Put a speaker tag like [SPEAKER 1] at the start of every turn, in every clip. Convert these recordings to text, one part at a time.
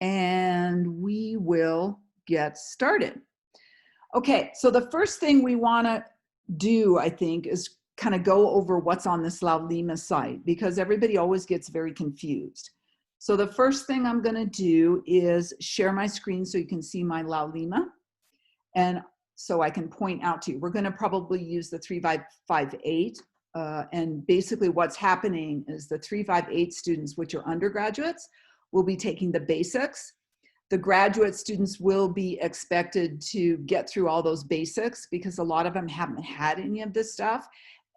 [SPEAKER 1] and we will get started. Okay, so the first thing we want to do, I think, is kind of go over what's on this Laulima site, because everybody always gets very confused. So the first thing I'm going to do is share my screen so you can see my Laulima, and so I can point out to you. We're going to probably use the 358, and basically what's happening is the 358 students, which are undergraduates, will be taking the basics. The graduate students will be expected to get through all those basics because a lot of them haven't had any of this stuff.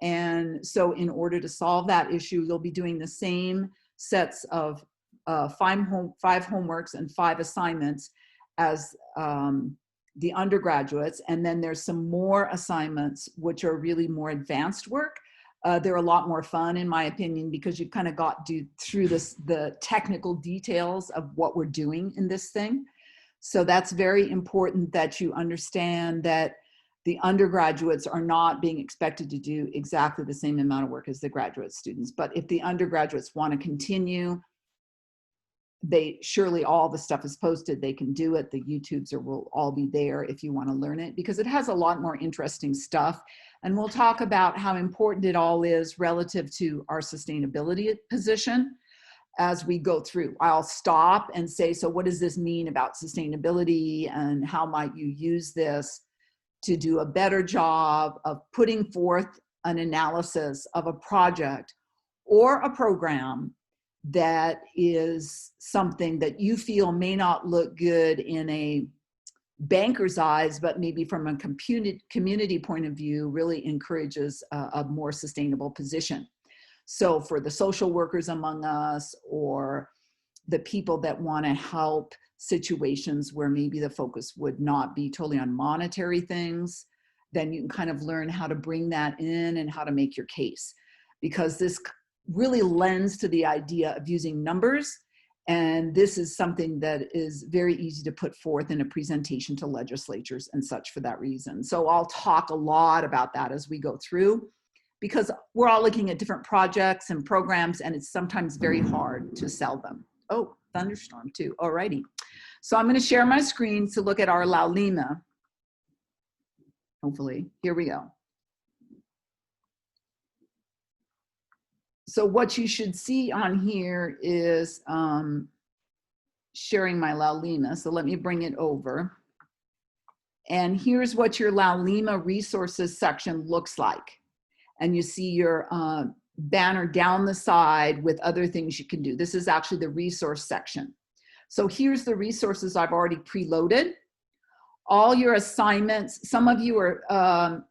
[SPEAKER 1] And so in order to solve that issue, they'll be doing the same sets of 5 homeworks and 5 assignments as the undergraduates. And then there's some more assignments, which are really more advanced work. They're a lot more fun, in my opinion, because you've kind of got through the technical details of what we're doing in this thing. So that's very important that you understand that the undergraduates are not being expected to do exactly the same amount of work as the graduate students. But if the undergraduates want to continue, surely all the stuff is posted, they can do it. The YouTubes will all be there if you want to learn it, because it has a lot more interesting stuff. And we'll talk about how important it all is relative to our sustainability position as we go through. I'll stop and say, so what does this mean about sustainability, and how might you use this to do a better job of putting forth an analysis of a project or a program that is something that you feel may not look good in a banker's eyes, but maybe from a community point of view, really encourages a more sustainable position. So for the social workers among us, or the people that want to help situations where maybe the focus would not be totally on monetary things, then you can kind of learn how to bring that in and how to make your case, because this really lends to the idea of using numbers. And this is something that is very easy to put forth in a presentation to legislatures and such for that reason. So I'll talk a lot about that as we go through, because we're all looking at different projects and programs, and it's sometimes very hard to sell them. Oh, thunderstorm too. Alrighty. So I'm going to share my screen to look at our Laulima. Hopefully, here we go. So what you should see on here is sharing my Laulima. So let me bring it over. And here's what your Laulima resources section looks like. And you see your banner down the side with other things you can do. This is actually the resource section. So here's the resources I've already preloaded. All your assignments, some of you are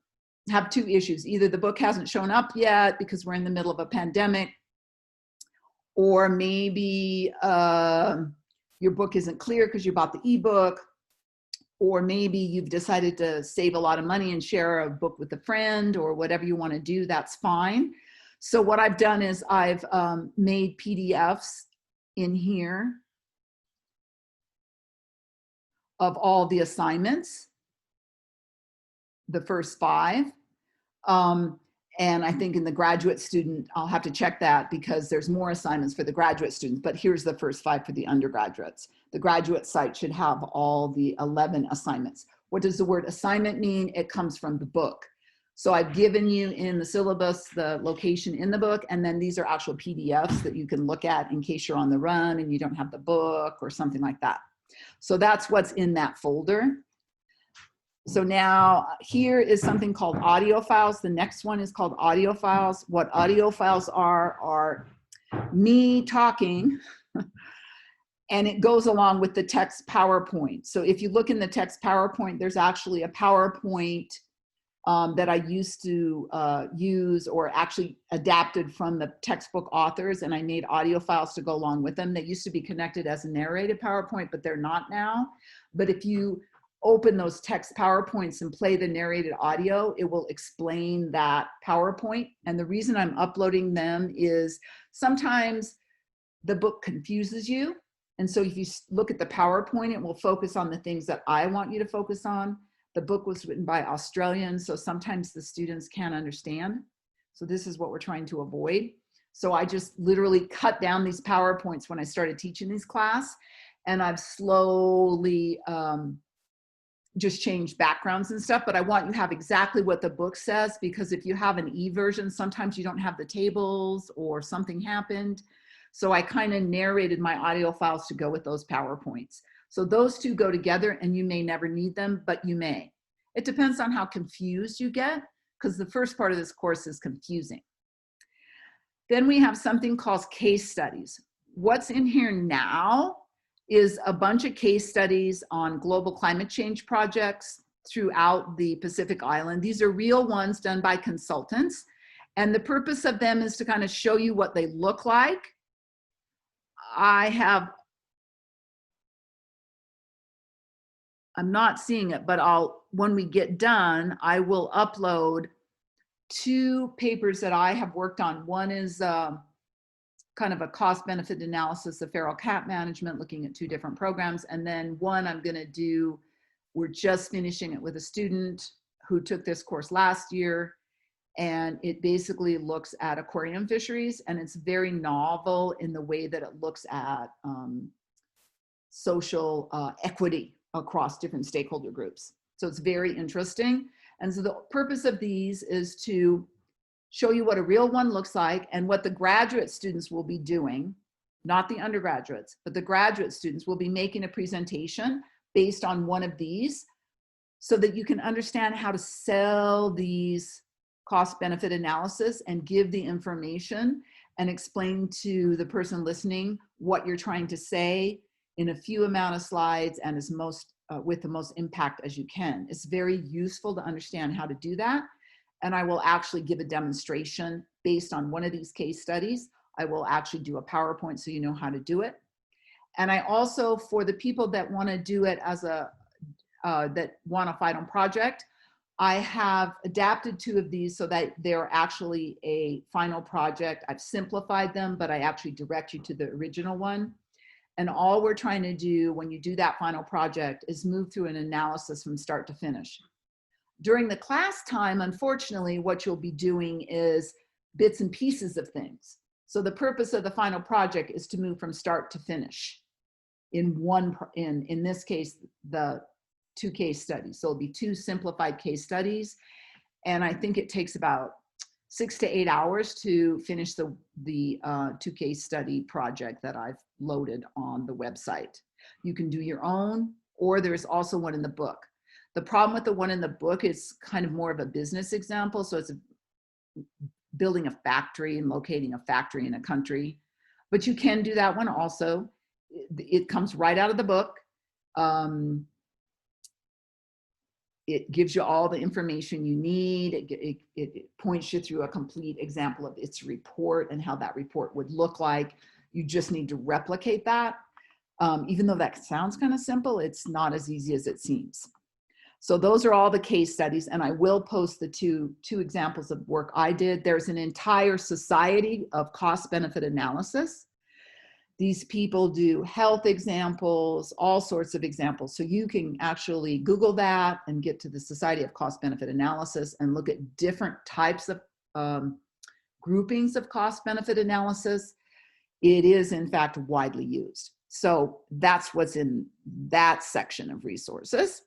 [SPEAKER 1] have 2 issues. Either the book hasn't shown up yet because we're in the middle of a pandemic, or maybe your book isn't clear because you bought the ebook, or maybe you've decided to save a lot of money and share a book with a friend, or whatever you want to do, that's fine. So what I've done is I've made PDFs in here of all the assignments, the first 5. And I think in the graduate student, I'll have to check that because there's more assignments for the graduate students, but here's the first 5 for the undergraduates. The graduate site should have all the 11 assignments. What does the word assignment mean? It comes from the book. So I've given you in the syllabus the location in the book, and then these are actual PDFs that you can look at in case you're on the run and you don't have the book or something like that. So that's what's in that folder. So now here is something called audio files. The next one is called audio files. What audio files are me talking, and it goes along with the text PowerPoint. So if you look in the text PowerPoint, there's actually a PowerPoint that I used to use, or actually adapted from the textbook authors, and I made audio files to go along with them. They used to be connected as a narrated PowerPoint, but they're not now. But if you open those text PowerPoints and play the narrated audio, it will explain that PowerPoint. And the reason I'm uploading them is sometimes the book confuses you. And so if you look at the PowerPoint, it will focus on the things that I want you to focus on. The book was written by Australians, so sometimes the students can't understand. So this is what we're trying to avoid. So I just literally cut down these PowerPoints when I started teaching this class. and I've slowly just changed backgrounds and stuff, but I want you to have exactly what the book says, because if you have an e-version, sometimes you don't have the tables or something happened. So I kind of narrated my audio files to go with those PowerPoints. So those two go together, and you may never need them, but you may. It depends on how confused you get, because the first part of this course is confusing. Then we have something called case studies. What's in here now is a bunch of case studies on global climate change projects throughout the Pacific Island. These are real ones done by consultants. And the purpose of them is to kind of show you what they look like. I'm not seeing it, but when we get done, I will upload 2 papers that I have worked on. One is kind of a cost-benefit analysis of feral cat management, looking at 2 different programs. And then one I'm gonna do, we're just finishing it with a student who took this course last year. And it basically looks at aquarium fisheries, and it's very novel in the way that it looks at social equity across different stakeholder groups. So it's very interesting. And so the purpose of these is to show you what a real one looks like, and what the graduate students will be doing, not the undergraduates, but the graduate students will be making a presentation based on one of these, so that you can understand how to sell these cost-benefit analysis and give the information and explain to the person listening what you're trying to say in a few amount of slides and with the most impact as you can. It's very useful to understand how to do that. And I will actually give a demonstration based on one of these case studies. I will actually do a PowerPoint so you know how to do it. And I also, for the people that want to do it as that want to fight on project, I have adapted 2 of these so that they're actually a final project. I've simplified them, but I actually direct you to the original one. And all we're trying to do when you do that final project is move through an analysis from start to finish. During the class time, unfortunately, what you'll be doing is bits and pieces of things. So the purpose of the final project is to move from start to finish in this case, the 2 case studies. So it'll be 2 simplified case studies. And I think it takes about 6 to 8 hours to finish the 2 case study project that I've loaded on the website. You can do your own, or there's also one in the book. The problem with the one in the book is kind of more of a business example. So it's building a factory and locating a factory in a country, but you can do that one also. It comes right out of the book. It gives you all the information you need. It points you through a complete example of its report and how that report would look like. You just need to replicate that. Even though that sounds kind of simple, it's not as easy as it seems. So those are all the case studies, and I will post the two examples of work I did. There's an entire society of cost-benefit analysis. These people do health examples, all sorts of examples. So you can actually Google that and get to the Society of Cost-Benefit Analysis and look at different types of groupings of cost-benefit analysis. It is, in fact, widely used. So that's what's in that section of resources.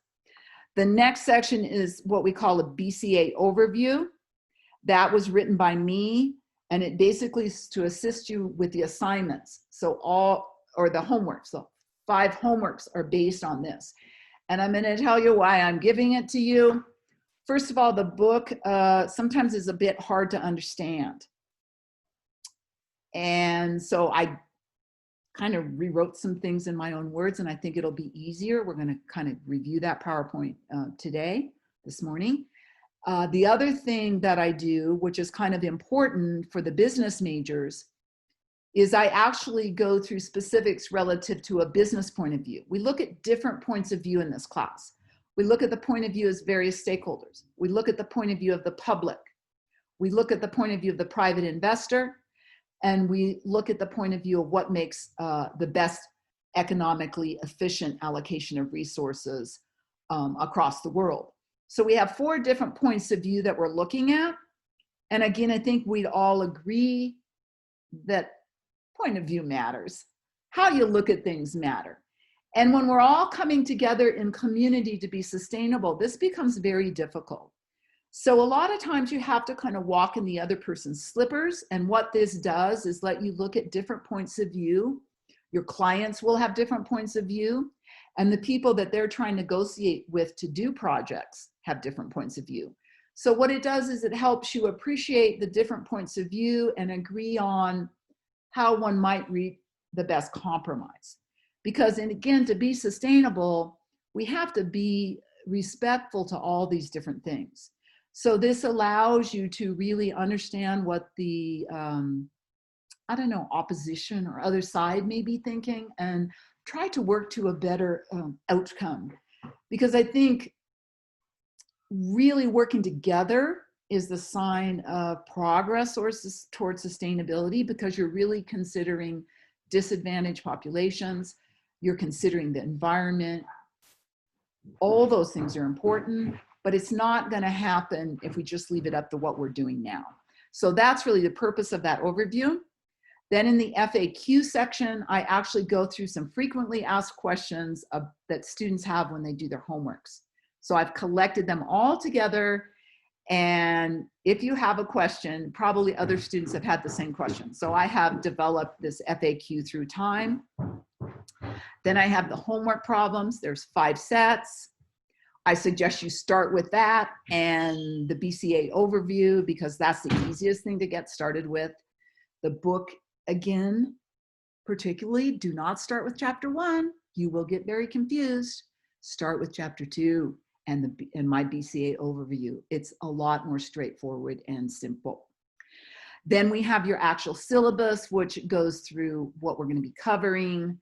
[SPEAKER 1] The next section is what we call a BCA Overview. That was written by me, and it basically is to assist you with the assignments. So the homework. So 5 homeworks are based on this. And I'm going to tell you why I'm giving it to you. First of all, the book sometimes is a bit hard to understand. And so I kind of rewrote some things in my own words, and I think it'll be easier. We're going to kind of review that PowerPoint this morning. The other thing that I do, which is kind of important for the business majors, is I actually go through specifics relative to a business point of view. We look at different points of view in this class. We look at the point of view as various stakeholders. We look at the point of view of the public. We look at the point of view of the private investor. And we look at the point of view of what makes the best economically efficient allocation of resources across the world. So we have 4 different points of view that we're looking at. And again, I think we'd all agree that point of view matters. How you look at things matter. And when we're all coming together in community to be sustainable, this becomes very difficult. So a lot of times you have to kind of walk in the other person's slippers. And what this does is let you look at different points of view. Your clients will have different points of view. And the people that they're trying to negotiate with to do projects have different points of view. So what it does is it helps you appreciate the different points of view and agree on how one might reach the best compromise. Because, and again, to be sustainable, we have to be respectful to all these different things. So this allows you to really understand what the, I don't know, opposition or other side may be thinking and try to work to a better outcome. Because I think really working together is the sign of progress or towards sustainability, because you're really considering disadvantaged populations, you're considering the environment. All those things are important, but it's not going to happen if we just leave it up to what we're doing now. So that's really the purpose of that overview. Then in the FAQ section, I actually go through some frequently asked questions that students have when they do their homeworks. So I've collected them all together. And if you have a question, probably other students have had the same question. So I have developed this FAQ through time. Then I have the homework problems. There's 5 sets. I suggest you start with that and the BCA overview, because that's the easiest thing to get started with. The book, again, particularly, do not start with chapter 1. You will get very confused. Start with chapter 2 and my BCA overview. It's a lot more straightforward and simple. Then we have your actual syllabus, which goes through what we're going to be covering.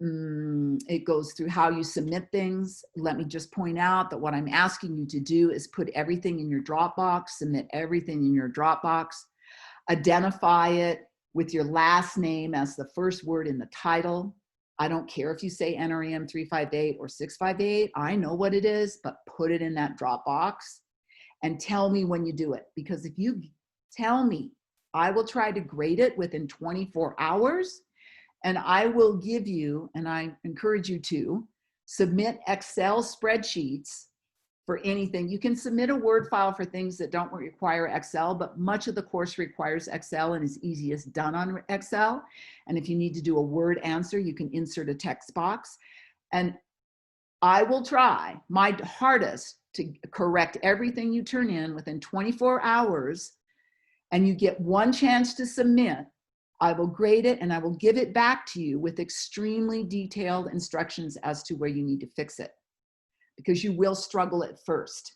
[SPEAKER 1] It goes through how you submit things. Let me just point out that what I'm asking you to do is put everything in your Dropbox, submit everything in your Dropbox, identify it with your last name as the first word in the title. I don't care if you say NREM 358 or 658. I know what it is, but put it in that Dropbox and tell me when you do it. Because if you tell me, I will try to grade it within 24 hours. And I will give you, and I encourage you to, submit Excel spreadsheets for anything. You can submit a Word file for things that don't require Excel, but much of the course requires Excel and is easiest done on Excel. And if you need to do a word answer, you can insert a text box. And I will try my hardest to correct everything you turn in within 24 hours, and you get one chance to submit. I will grade it and I will give it back to you with extremely detailed instructions as to where you need to fix it, because you will struggle at first.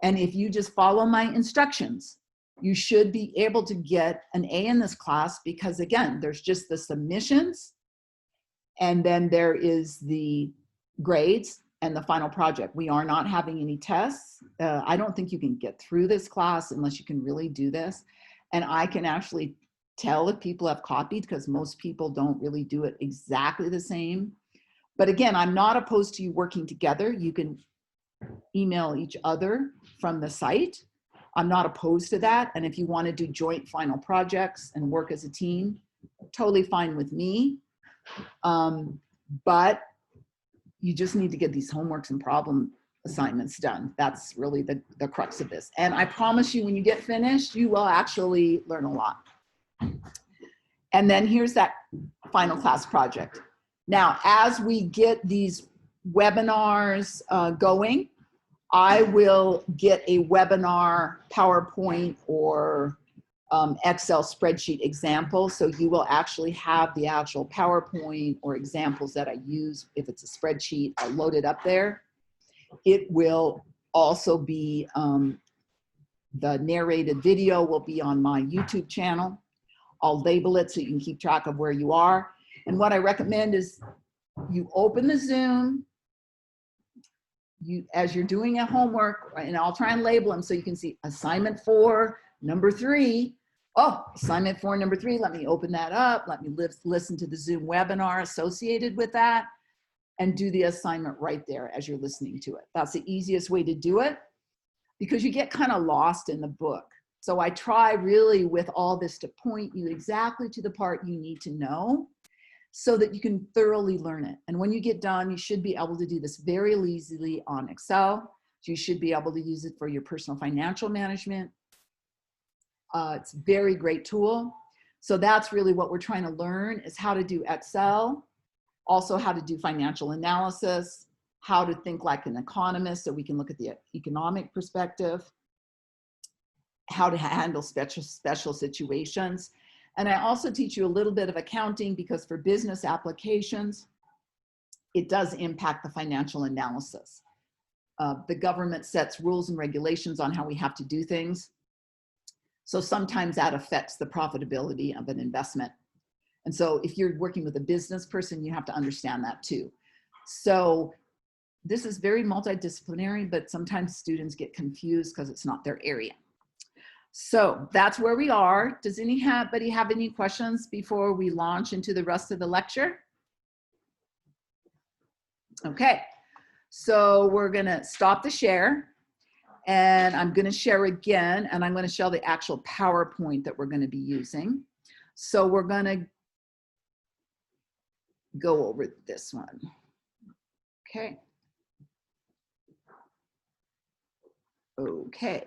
[SPEAKER 1] And if you just follow my instructions, you should be able to get an A in this class, because again, there's just the submissions and then there is the grades and the final project. We are not having any tests. I don't think you can get through this class unless you can really do this. And I can actually tell if people have copied, because most people don't really do it exactly the same. But again, I'm not opposed to you working together. You can email each other from the site. I'm not opposed to that. And if you want to do joint final projects and work as a team, totally fine with me. But you just need to get these homeworks and problem assignments done. That's really the crux of this. And I promise you, when you get finished, you will actually learn a lot. And then here's that final class project. Now, as we get these webinars going, I will get a webinar PowerPoint or Excel spreadsheet example. So you will actually have the actual PowerPoint or examples that I use. If it's a spreadsheet, I'll load it up there. It will also be, the narrated video will be on my YouTube channel. I'll label it so you can keep track of where you are. And what I recommend is you open the Zoom, as you're doing a homework, and I'll try and label them so you can see assignment 4, number 3. Oh, assignment 4, number 3, let me open that up. Let me listen to the Zoom webinar associated with that and do the assignment right there as you're listening to it. That's the easiest way to do it, because you get kind of lost in the book. So I try really with all this to point you exactly to the part you need to know. so that you can thoroughly learn it. And when you get done, you should be able to do this very easily on Excel. You should be able to use it for your personal financial management. It's a very great tool. So that's really what we're trying to learn, is how to do Excel, also how to do financial analysis, how to think like an economist so we can look at the economic perspective, how to handle special situations. And I also teach you a little bit of accounting, because for business applications, it does impact the financial analysis. The government sets rules and regulations on how we have to do things. So sometimes that affects the profitability of an investment. And so if you're working with a business person, you have to understand that too. So this is very multidisciplinary, but sometimes students get confused because it's not their area. So that's where we are. Does anybody have any questions before we launch into the rest of the lecture? Okay, so we're gonna stop the share, and I'm gonna share again, and I'm gonna show the actual PowerPoint that we're gonna be using. So we're gonna go over this one. Okay. Okay.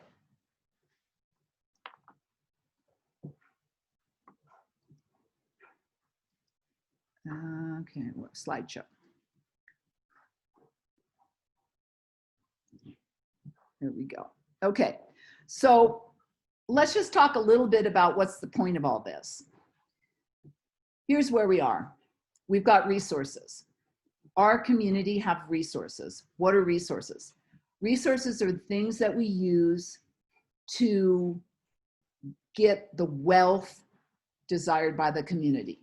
[SPEAKER 1] Okay, what slideshow? There we go. Okay, so let's just talk a little bit about what's the point of all this. Here's where we are. We've got resources. Our community have resources. What are resources? Resources are things that we use to get the wealth desired by the community.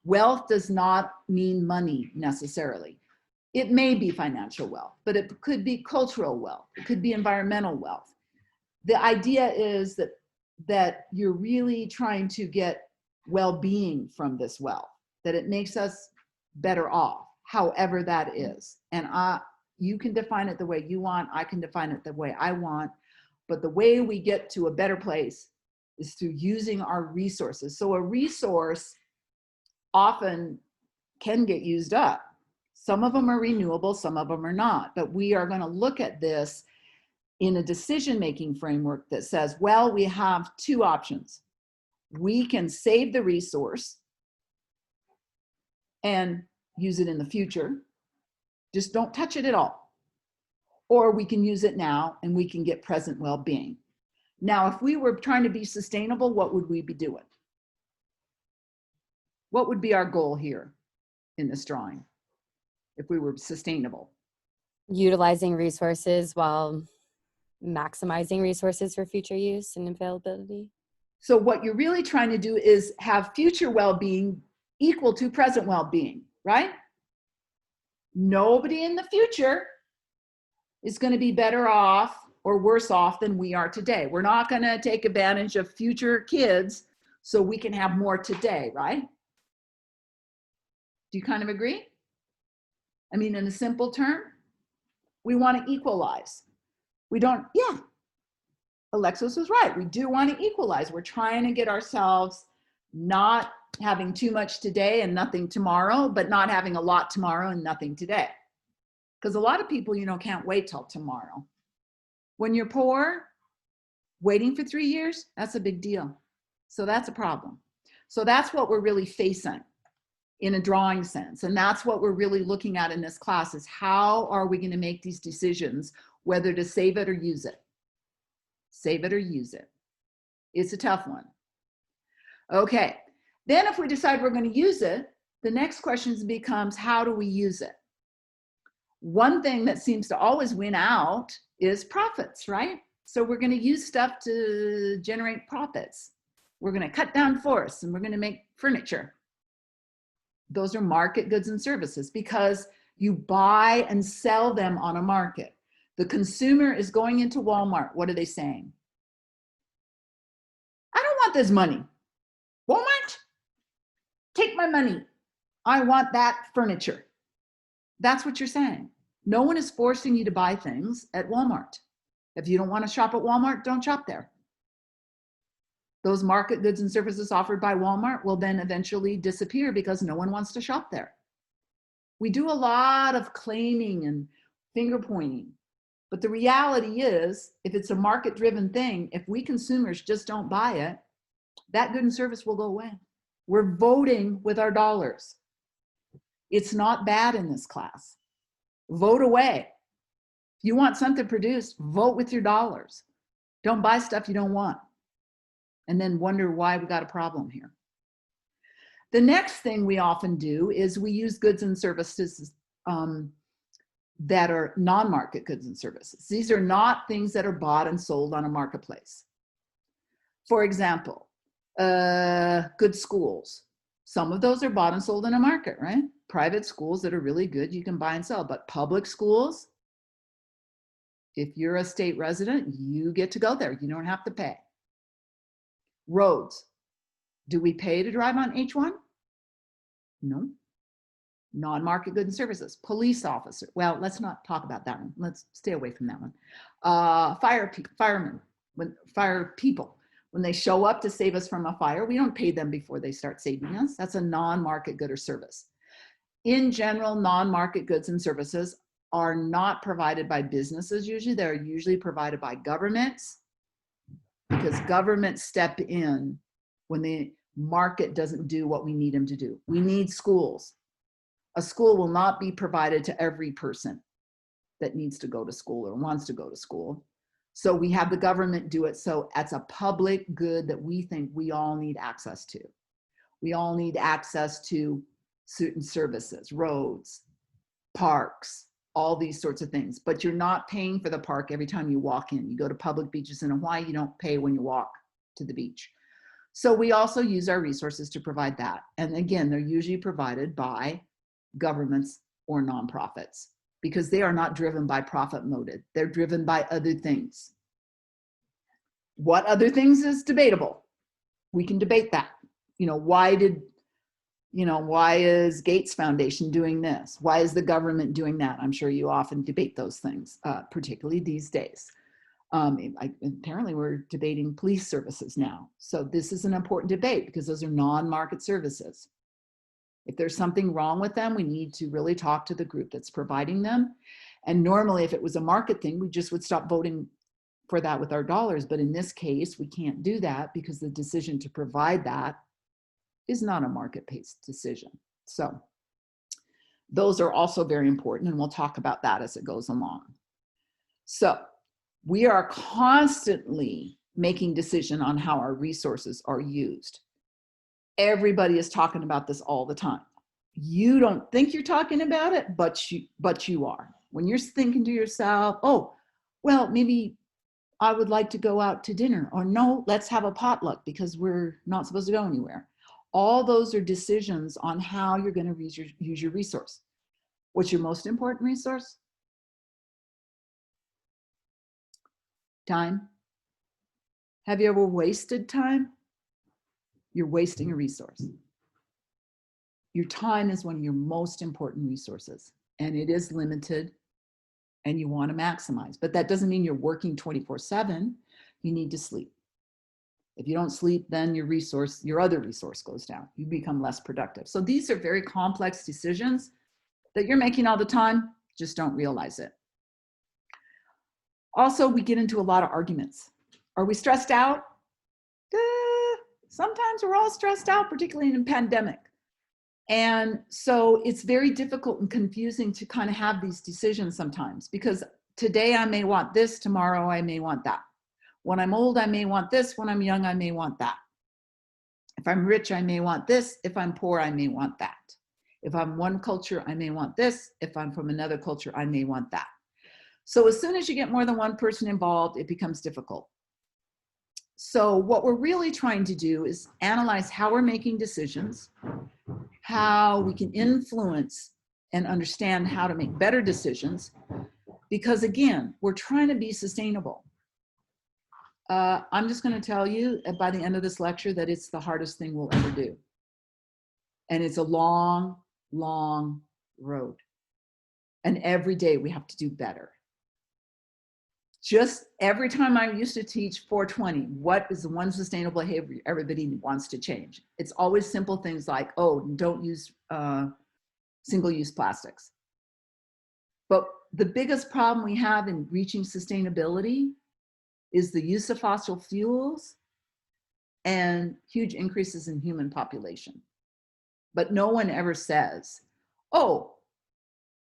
[SPEAKER 1] Wealth does not mean money necessarily. It may be financial wealth, but it could be cultural wealth. It could be environmental wealth. The idea is that you're really trying to get well-being from this wealth, that it makes us better off, however that is. And you can define it the way you want. I can define it the way I want. But the way we get to a better place is through using our resources. So a resource often can get used up. Some of them are renewable, some of them are not. But we are going to look at this in a decision-making framework that says, well, we have two options. We can save the resource and use it in the future. Just don't touch it at all. Or we can use it now and we can get present well-being. Now, if we were trying to be sustainable, what would we be doing? What would be our goal here in this drawing if we were sustainable?
[SPEAKER 2] Utilizing resources while maximizing resources for future use and availability.
[SPEAKER 1] So what you're really trying to do is have future well-being equal to present well-being, right? Nobody in the future is going to be better off or worse off than we are today. We're not going to take advantage of future kids so we can have more today, right? Do you kind of agree? I mean, in a simple term, we want to equalize. We don't, yeah, Alexis was right. We do want to equalize. We're trying to get ourselves not having too much today and nothing tomorrow, but not having a lot tomorrow and nothing today. Because a lot of people, can't wait till tomorrow. When you're poor, waiting for 3 years, that's a big deal. So that's a problem. So that's what we're really facing in a drawing sense. And that's what we're really looking at in this class, is how are we going to make these decisions, whether to save it or use it? Save it or use it. It's a tough one. Okay. Then if we decide we're going to use it, the next question becomes, how do we use it? One thing that seems to always win out is profits, right? So we're going to use stuff to generate profits. We're going to cut down forests and we're going to make furniture. Those are market goods and services because you buy and sell them on a market. The consumer is going into Walmart. What are they saying? I don't want this money. Walmart, take my money. I want that furniture. That's what you're saying. No one is forcing you to buy things at Walmart. If you don't want to shop at Walmart, don't shop there. Those market goods and services offered by Walmart will then eventually disappear because no one wants to shop there. We do a lot of claiming and finger pointing, but the reality is, if it's a market-driven thing, if we consumers just don't buy it, that good and service will go away. We're voting with our dollars. It's not bad in this class. Vote away. If you want something produced, vote with your dollars. Don't buy stuff you don't want and then wonder why we got a problem here. The next thing we often do is we use goods and services that are non-market goods and services. These are not things that are bought and sold on a marketplace. For example, good schools. Some of those are bought and sold in a market, right? Private schools that are really good, you can buy and sell. But public schools, if you're a state resident, you get to go there. You don't have to pay. Roads. Do we pay to drive on H1? No. Non-market goods and services. Police officer. Well, let's not talk about that one. Let's stay away from that one. Firemen, fire people. When they show up to save us from a fire, we don't pay them before they start saving us. That's a non-market good or service. In general, non-market goods and services are not provided by businesses usually. They're usually provided by governments, because governments step in when the market doesn't do what we need them to do. We need schools. A school will not be provided to every person that needs to go to school or wants to go to school. So we have the government do it. So that's a public good that we think we all need access to. We all need access to certain services, roads, parks, all these sorts of things. But you're not paying for the park every time you walk in. You go to public beaches in Hawaii, you don't pay when you walk to the beach. So we also use our resources to provide that. And again, they're usually provided by governments or nonprofits, because they are not driven by profit motive. They're driven by other things. What other things is debatable? We can debate that. Why is Gates Foundation doing this? Why is the government doing that? I'm sure you often debate those things, particularly these days. Apparently we're debating police services now. So this is an important debate because those are non-market services. If there's something wrong with them, we need to really talk to the group that's providing them. And normally if it was a market thing, we just would stop voting for that with our dollars. But in this case, we can't do that because the decision to provide that is not a market-based decision. So those are also very important, and we'll talk about that as it goes along. So we are constantly making decisions on how our resources are used. Everybody is talking about this all the time. You don't think you're talking about it, but you are. When you're thinking to yourself, oh, well, maybe I would like to go out to dinner, or no, let's have a potluck because we're not supposed to go anywhere. All those are decisions on how you're going to use your resource. What's your most important resource? Time. Have you ever wasted time? You're wasting a resource. Your time is one of your most important resources, and it is limited, and you want to maximize. But that doesn't mean you're working 24/7. You need to sleep. If you don't sleep, then your other resource goes down. You become less productive. So these are very complex decisions that you're making all the time, just don't realize it. Also, we get into a lot of arguments. Are we stressed out? Sometimes we're all stressed out, particularly in a pandemic. And so it's very difficult and confusing to kind of have these decisions sometimes, because today I may want this, tomorrow I may want that. When I'm old, I may want this. When I'm young, I may want that. If I'm rich, I may want this. If I'm poor, I may want that. If I'm one culture, I may want this. If I'm from another culture, I may want that. So as soon as you get more than one person involved, it becomes difficult. So what we're really trying to do is analyze how we're making decisions, how we can influence and understand how to make better decisions, because again, we're trying to be sustainable. I'm just going to tell you by the end of this lecture that it's the hardest thing we'll ever do. And it's a long, long road. And every day we have to do better. Just every time I used to teach 420, what is the one sustainable behavior everybody wants to change? It's always simple things like, oh, don't use single-use plastics. But the biggest problem we have in reaching sustainability is the use of fossil fuels and huge increases in human population. But no one ever says, oh,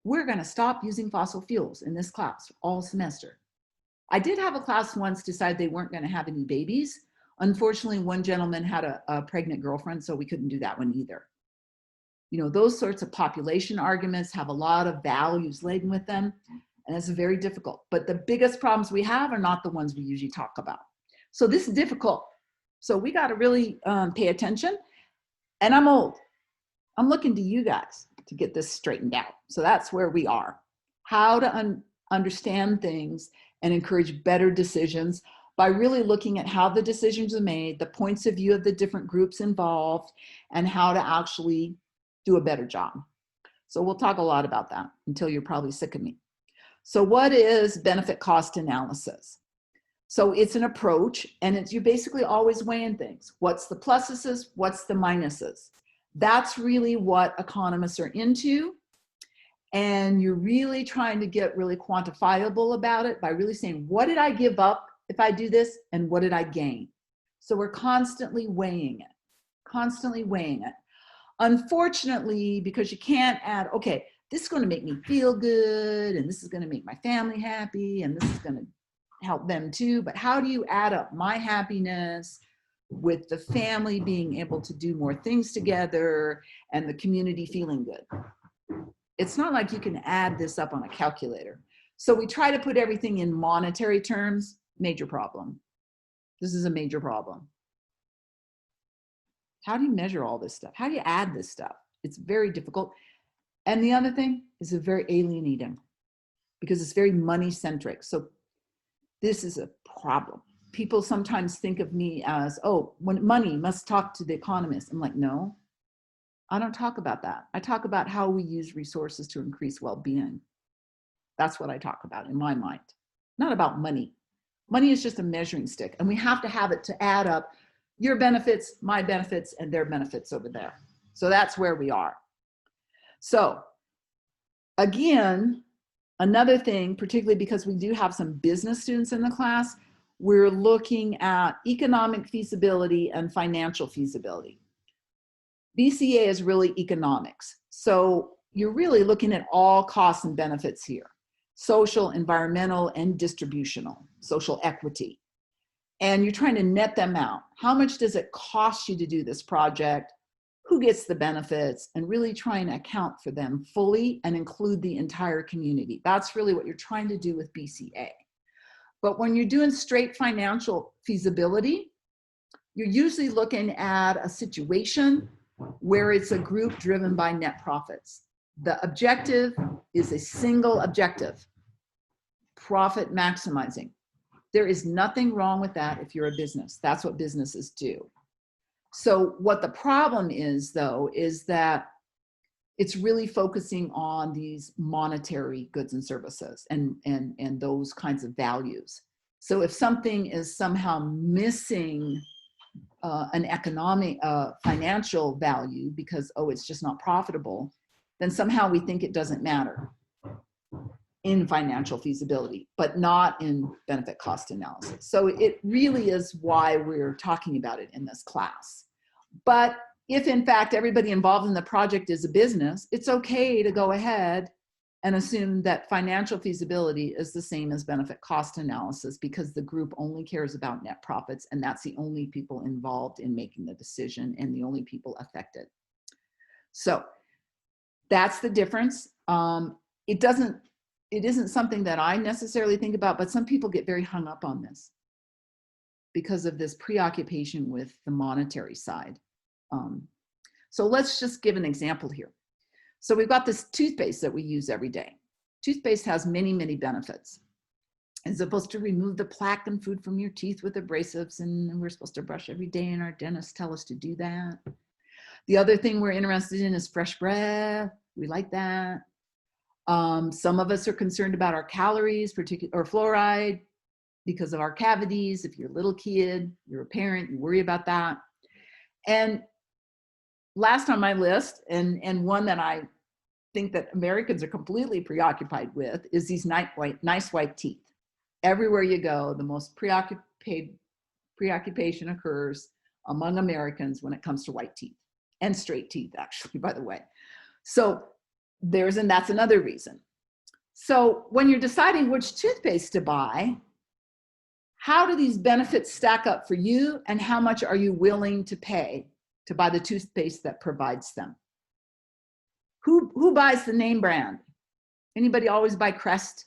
[SPEAKER 1] we're going to stop using fossil fuels in this class all semester. I did have a class once decide they weren't going to have any babies. Unfortunately, one gentleman had a pregnant girlfriend, so we couldn't do that one either. You know, those sorts of population arguments have a lot of values laden with them, and it's very difficult. But the biggest problems we have are not the ones we usually talk about. So this is difficult. So we got to really pay attention. And I'm old. I'm looking to you guys to get this straightened out. So that's where we are. How to understand things and encourage better decisions by really looking at how the decisions are made, the points of view of the different groups involved, and how to actually do a better job. So we'll talk a lot about that until you're probably sick of me. So what is benefit cost analysis? So it's an approach, and you're basically always weighing things. What's the pluses? What's the minuses? That's really what economists are into. And you're really trying to get really quantifiable about it by really saying, what did I give up if I do this? And what did I gain? So we're constantly weighing it, constantly weighing it. Unfortunately, because you can't add, okay, this is going to make me feel good, and this is going to make my family happy, and this is going to help them too. But how do you add up my happiness with the family being able to do more things together and the community feeling good? It's not like you can add this up on a calculator. So we try to put everything in monetary terms. Major problem. This is a major problem. How do you measure all this stuff? How do you add this stuff? It's very difficult. And the other thing is it's very alienating because it's very money centric. So this is a problem. People sometimes think of me as, oh, when money must talk to the economist. I'm like, no, I don't talk about that. I talk about how we use resources to increase well-being. That's what I talk about in my mind. Not about money. Money is just a measuring stick, and we have to have it to add up your benefits, my benefits, and their benefits over there. So that's where we are. So again, another thing, particularly because we do have some business students in the class, we're looking at economic feasibility and financial feasibility. BCA is really economics. So you're really looking at all costs and benefits here: social, environmental, and distributional, social equity. And you're trying to net them out. How much does it cost you to do this project? Who gets the benefits? And really trying to account for them fully and include the entire community. That's really what you're trying to do with BCA. But when you're doing straight financial feasibility, you're usually looking at a situation where it's a group driven by net profits. The objective is a single objective: profit maximizing. There is nothing wrong with that if you're a business. That's what businesses do. So what the problem is, though, is that it's really focusing on these monetary goods and services and those kinds of values. So if something is somehow missing an economic, financial value because, oh, it's just not profitable, then somehow we think it doesn't matter in financial feasibility, but not in benefit cost analysis. So it really is why we're talking about it in this class. But if in fact everybody involved in the project is a business, it's okay to go ahead and assume that financial feasibility is the same as benefit cost analysis, because the group only cares about net profits, and that's the only people involved in making the decision and the only people affected. So that's the difference. It isn't something that I necessarily think about, but some people get very hung up on this because of this preoccupation with the monetary side. So let's just give an example here. So we've got this toothpaste that we use every day. Toothpaste has many, many benefits. It's supposed to remove the plaque and food from your teeth with abrasives, and we're supposed to brush every day, and our dentists tell us to do that. The other thing we're interested in is fresh breath. We like that. Some of us are concerned about our calories, or fluoride. because of our cavities. If you're a little kid, you're a parent, you worry about that. And last on my list, and one that I think that Americans are completely preoccupied with, is these nice white teeth. Everywhere you go, the most preoccupation occurs among Americans when it comes to white teeth, and straight teeth, actually, by the way. So that's another reason. So when you're deciding which toothpaste to buy, how do these benefits stack up for you, and how much are you willing to pay to buy the toothpaste that provides them? Who buys the name brand? Anybody always buy Crest?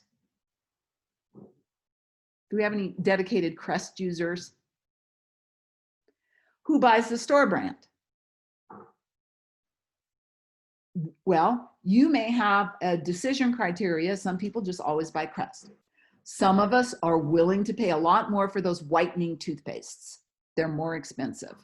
[SPEAKER 1] Do we have any dedicated Crest users? Who buys the store brand? Well, you may have a decision criteria. Some people just always buy Crest. Some of us are willing to pay a lot more for those whitening toothpastes. They're more expensive.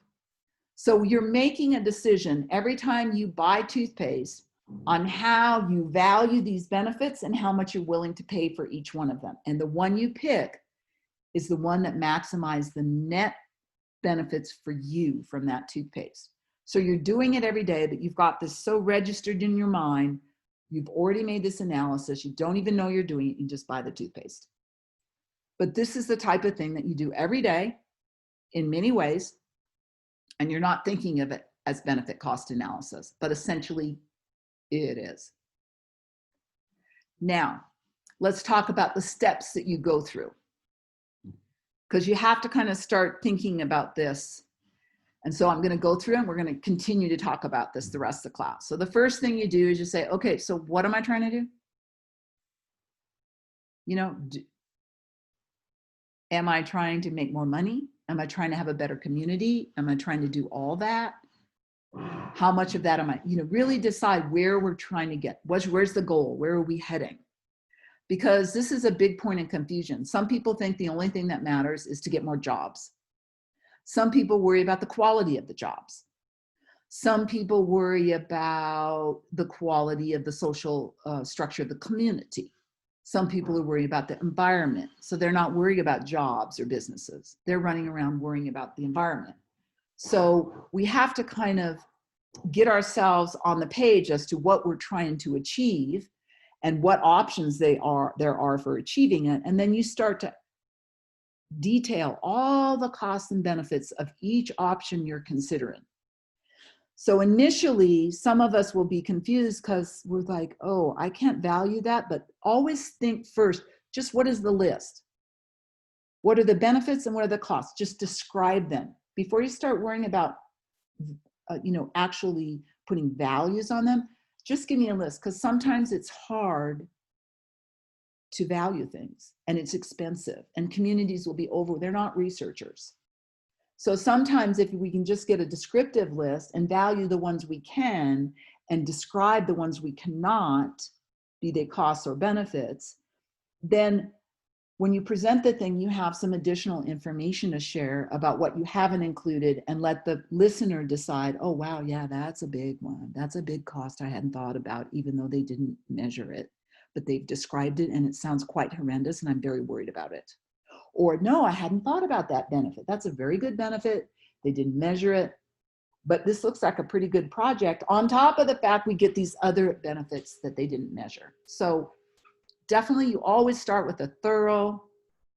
[SPEAKER 1] So you're making a decision every time you buy toothpaste on how you value these benefits and how much you're willing to pay for each one of them. And the one you pick is the one that maximizes the net benefits for you from that toothpaste. So you're doing it every day, but you've got this so registered in your mind, you've already made this analysis, you don't even know you're doing it, you just buy the toothpaste. But this is the type of thing that you do every day in many ways, and you're not thinking of it as benefit cost analysis, but essentially it is. Now, let's talk about the steps that you go through, because you have to kind of start thinking about this. And so I'm going to go through and we're going to continue to talk about this the rest of the class. So the first thing you do is you say, okay, so what am I trying to do? You know, am I trying to make more money? Am I trying to have a better community? Am I trying to do all that? How much of that am I, really decide where we're trying to get, where's the goal? Where are we heading? Because this is a big point of confusion. Some people think the only thing that matters is to get more jobs. Some people worry about the quality of the jobs. Some people worry about the quality of the social structure of the community. Some people are worried about the environment. So they're not worried about jobs or businesses. They're running around worrying about the environment. So we have to kind of get ourselves on the page as to what we're trying to achieve and what options there are for achieving it. And then you start to detail all the costs and benefits of each option you're considering. So initially, some of us will be confused because we're like, oh, I can't value that, but always think first, just what is the list? What are the benefits and what are the costs? Just describe them before you start worrying about, actually putting values on them. Just give me a list, because sometimes it's hard to value things and it's expensive, and communities will be they're not researchers. So sometimes if we can just get a descriptive list and value the ones we can and describe the ones we cannot, be they costs or benefits, then when you present the thing, you have some additional information to share about what you haven't included, and let the listener decide, oh, wow, yeah, that's a big one. That's a big cost I hadn't thought about, even though they didn't measure it, but they've described it and it sounds quite horrendous and I'm very worried about it. Or no, I hadn't thought about that benefit. That's a very good benefit. They didn't measure it, but this looks like a pretty good project, on top of the fact we get these other benefits that they didn't measure. So definitely you always start with a thorough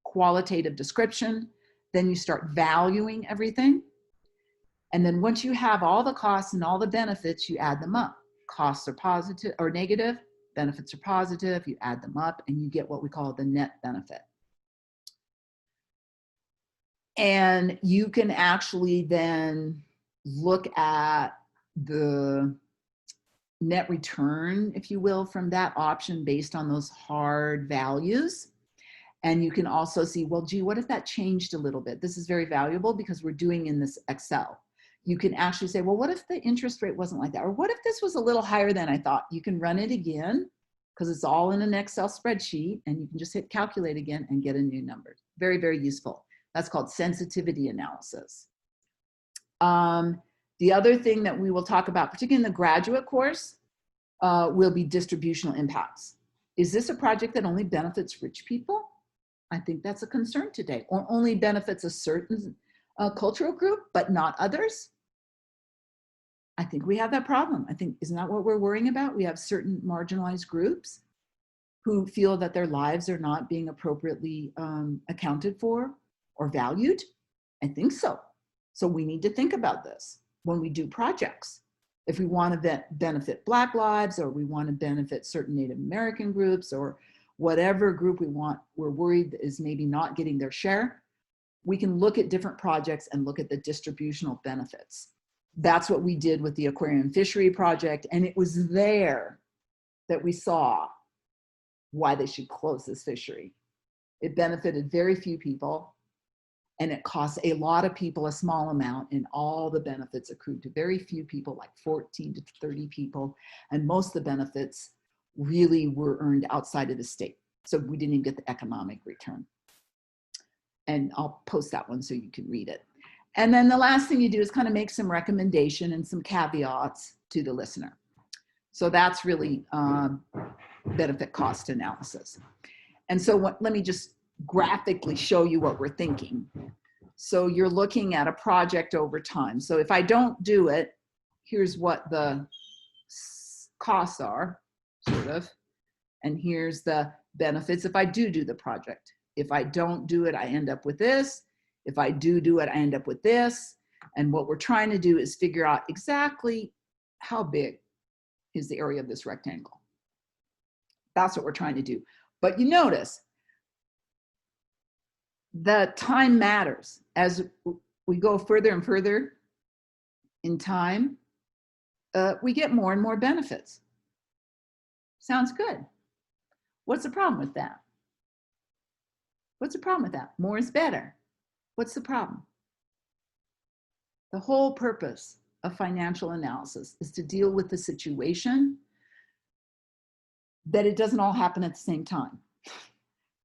[SPEAKER 1] qualitative description. Then you start valuing everything. And then once you have all the costs and all the benefits, you add them up. Costs are positive or negative, benefits are positive, you add them up and you get what we call the net benefit. And you can actually then look at the net return, if you will, from that option based on those hard values. And you can also see, well, gee, what if that changed a little bit? This is very valuable because we're doing in this Excel. You can actually say, well, what if the interest rate wasn't like that? Or what if this was a little higher than I thought? You can run it again because it's all in an Excel spreadsheet, and you can just hit calculate again and get a new number. Very, very useful. That's called sensitivity analysis. The other thing that we will talk about, particularly in the graduate course, will be distributional impacts. Is this a project that only benefits rich people? I think that's a concern today, or only benefits a certain cultural group, but not others. I think we have that problem. I think, isn't that what we're worrying about? We have certain marginalized groups who feel that their lives are not being appropriately accounted for or valued. I think so. So we need to think about this when we do projects. If we want to benefit Black lives, or we want to benefit certain Native American groups, or whatever group we're worried is maybe not getting their share, we can look at different projects and look at the distributional benefits. That's what we did with the aquarium fishery project. And it was there that we saw why they should close this fishery. It benefited very few people, and it cost a lot of people a small amount, and all the benefits accrued to very few people, like 14 to 30 people. And most of the benefits really were earned outside of the state. So we didn't even get the economic return. And I'll post that one so you can read it. And then the last thing you do is kind of make some recommendation and some caveats to the listener. So that's really benefit cost analysis. And so let me just graphically show you what we're thinking. So you're looking at a project over time. So if I don't do it, here's what the costs are, sort of. And here's the benefits if I do the project. If I don't do it, I end up with this. If I do it, I end up with this. And what we're trying to do is figure out exactly how big is the area of this rectangle. That's what we're trying to do. But you notice the time matters. As we go further and further in time, we get more and more benefits. Sounds good. What's the problem with that? What's the problem with that? More is better. What's the problem? The whole purpose of financial analysis is to deal with the situation that it doesn't all happen at the same time.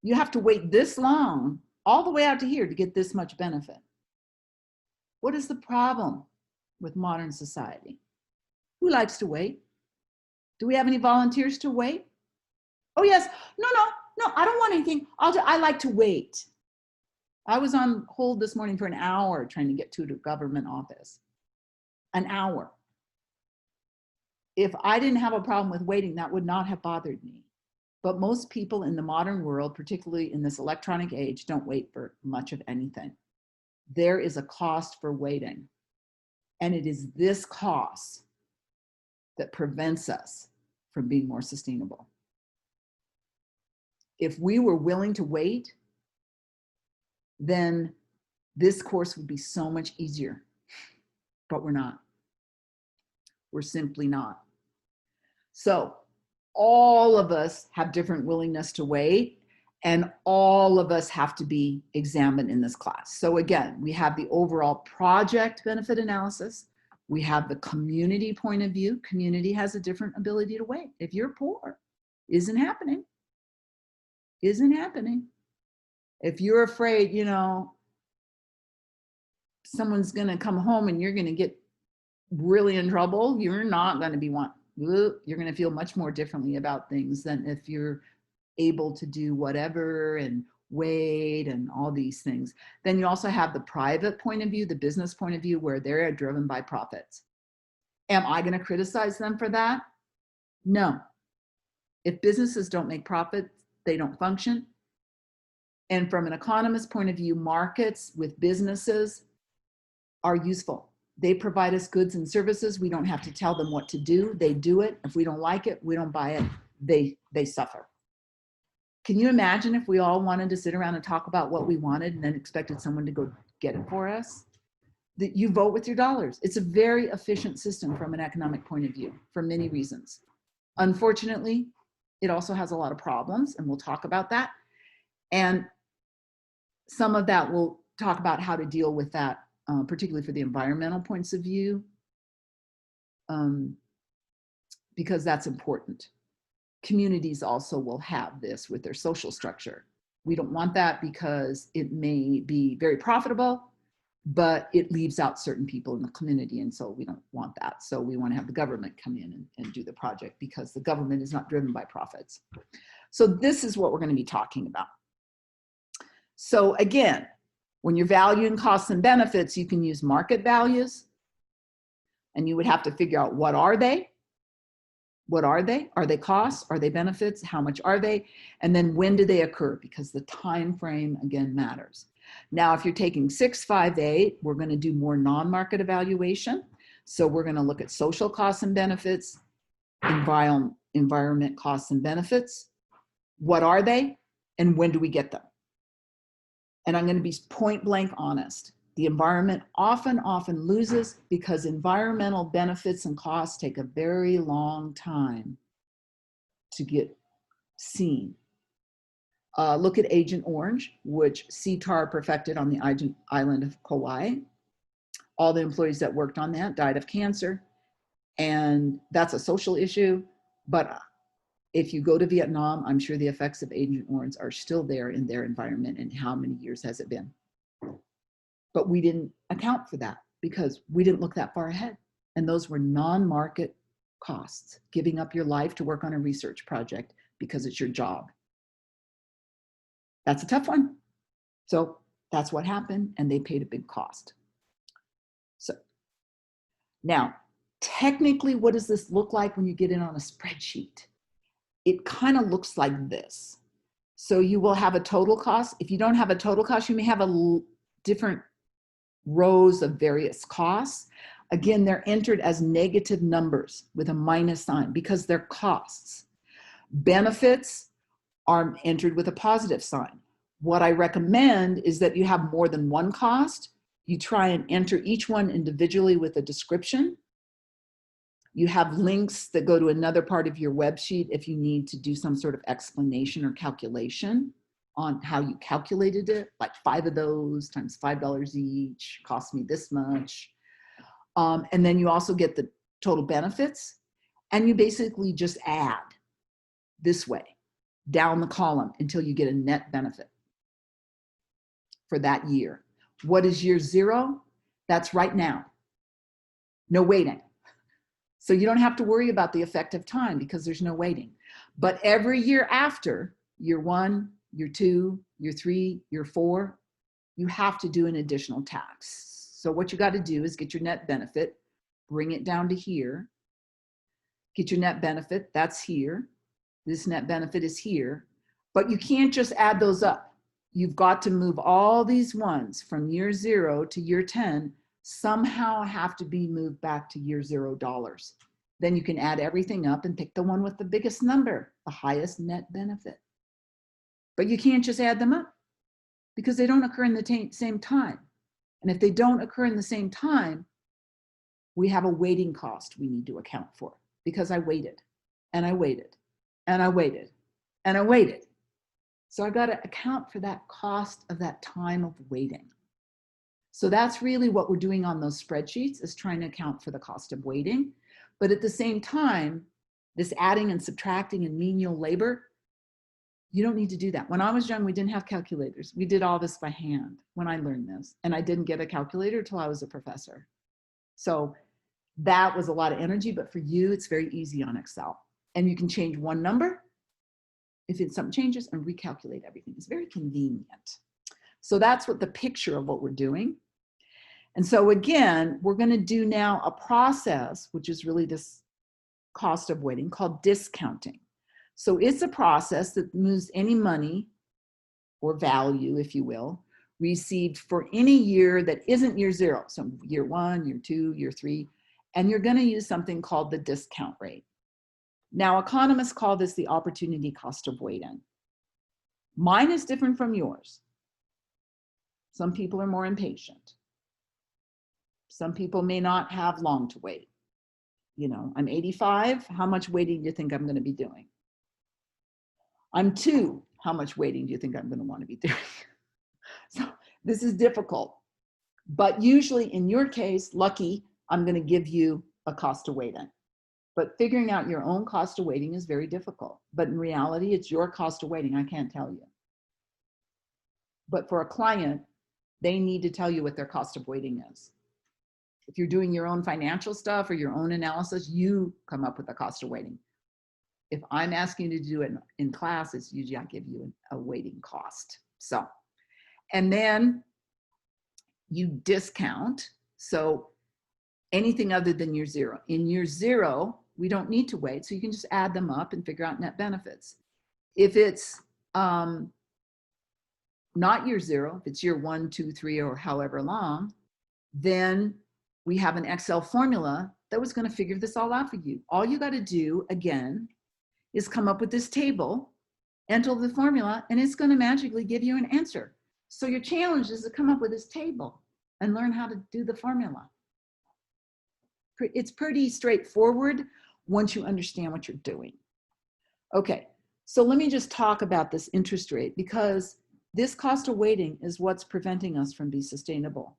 [SPEAKER 1] You have to wait this long, all the way out to here, to get this much benefit. What is the problem with modern society? Who likes to wait? Do we have any volunteers to wait? Oh yes, no, I don't want anything. I like to wait. I was on hold this morning for an hour trying to get to a government office. An hour. If I didn't have a problem with waiting, that would not have bothered me. But most people in the modern world, particularly in this electronic age, don't wait for much of anything. There is a cost for waiting. And it is this cost that prevents us from being more sustainable. If we were willing to wait, then this course would be so much easier. But we're not. We're simply not. So all of us have different willingness to wait, and all of us have to be examined in this class. So again, we have the overall project benefit analysis. We have the community point of view. Community has a different ability to wait. If you're poor, isn't happening. Isn't happening. If you're afraid, someone's going to come home and you're going to get really in trouble, you're not going to be you're going to feel much more differently about things than if you're able to do whatever and wait and all these things. Then you also have the private point of view, the business point of view, where they're driven by profits. Am I going to criticize them for that? No. If businesses don't make profits, they don't function. And from an economist point of view, markets with businesses are useful. They provide us goods and services. We don't have to tell them what to do. They do it. If we don't like it, we don't buy it. They suffer. Can you imagine if we all wanted to sit around and talk about what we wanted and then expected someone to go get it for us? That you vote with your dollars. It's a very efficient system from an economic point of view for many reasons. Unfortunately, it also has a lot of problems, and we'll talk about that. And some of that we'll talk about how to deal with that, particularly for the environmental points of view, because that's important. Communities also will have this with their social structure. We don't want that because it may be very profitable, but it leaves out certain people in the community, and so we don't want that. So we want to have the government come in and do the project, because the government is not driven by profits. So this is what we're going to be talking about. So again, when you're valuing costs and benefits, you can use market values, and you would have to figure out what are they? What are they? Are they costs? Are they benefits? How much are they? And then when do they occur? Because the time frame, again, matters. Now, if you're taking 658, we're going to do more non-market evaluation. So we're going to look at social costs and benefits, environment costs and benefits. What are they? And when do we get them? And I'm going to be point blank honest. The environment often loses because environmental benefits and costs take a very long time to get seen. Look at Agent Orange, which CTAR perfected on the island of Kauai. All the employees that worked on that died of cancer. And that's a social issue. But if you go to Vietnam, I'm sure the effects of Agent Orange are still there in their environment. And how many years has it been? But we didn't account for that because we didn't look that far ahead. And those were non-market costs, giving up your life to work on a research project because it's your job. That's a tough one. So that's what happened, and they paid a big cost. So now, technically, what does this look like when you get in on a spreadsheet? It kind of looks like this. So you will have a total cost. If you don't have a total cost, you may have a different rows of various costs. Again, they're entered as negative numbers with a minus sign because they're costs. Benefits are entered with a positive sign. What I recommend is that you have more than one cost. You try and enter each one individually with a description. You have links that go to another part of your web sheet if you need to do some sort of explanation or calculation on how you calculated it, like 5 of those times $5 each cost me this much. And then you also get the total benefits, and you basically just add this way down the column until you get a net benefit for that year. What is year 0? That's right now. No waiting. So you don't have to worry about the effect of time because there's no waiting. But every year after, year 1, year 2, year 3, year 4, you have to do an additional tax. So what you got to do is get your net benefit, bring it down to here, get your net benefit, that's here. This net benefit is here, but you can't just add those up. You've got to move all these ones from year 0 to year 10, somehow have to be moved back to year $0. Then you can add everything up and pick the one with the biggest number, the highest net benefit. But you can't just add them up because they don't occur in the same time. And if they don't occur in the same time, we have a waiting cost we need to account for because I waited and I waited and I waited and I waited. So I got to account for that cost of that time of waiting. So that's really what we're doing on those spreadsheets, is trying to account for the cost of waiting. But at the same time, this adding and subtracting and menial labor, you don't need to do that. When I was young, we didn't have calculators. We did all this by hand when I learned this. And I didn't get a calculator until I was a professor. So that was a lot of energy, but for you, it's very easy on Excel. And you can change one number if something changes and recalculate everything. It's very convenient. So that's what the picture of what we're doing. And so again, we're going to do now a process, which is really this cost of waiting, called discounting. So it's a process that moves any money or value, if you will, received for any year that isn't year 0. So year 1, year 2, year 3, and you're going to use something called the discount rate. Now, economists call this the opportunity cost of waiting. Mine is different from yours. Some people are more impatient. Some people may not have long to wait. You know, I'm 85. How much waiting do you think I'm going to be doing? I'm 2. How much waiting do you think I'm going to want to be doing? So this is difficult. But usually in your case, lucky, I'm going to give you a cost of waiting. But figuring out your own cost of waiting is very difficult. But in reality, it's your cost of waiting. I can't tell you. But for a client, they need to tell you what their cost of waiting is. If you're doing your own financial stuff or your own analysis, you come up with a cost of waiting. If I'm asking you to do it in class, it's usually I give you a waiting cost. So And then you discount. So anything other than year zero. In year zero, we don't need to wait. So you can just add them up and figure out net benefits. If it's not year zero, if it's year 1, 2, 3, or however long, then we have an Excel formula that was going to figure this all out for you. All you got to do, again, is come up with this table, enter the formula, and it's going to magically give you an answer. So your challenge is to come up with this table and learn how to do the formula. It's pretty straightforward once you understand what you're doing. Okay, so let me just talk about this interest rate, because this cost of waiting is what's preventing us from being sustainable.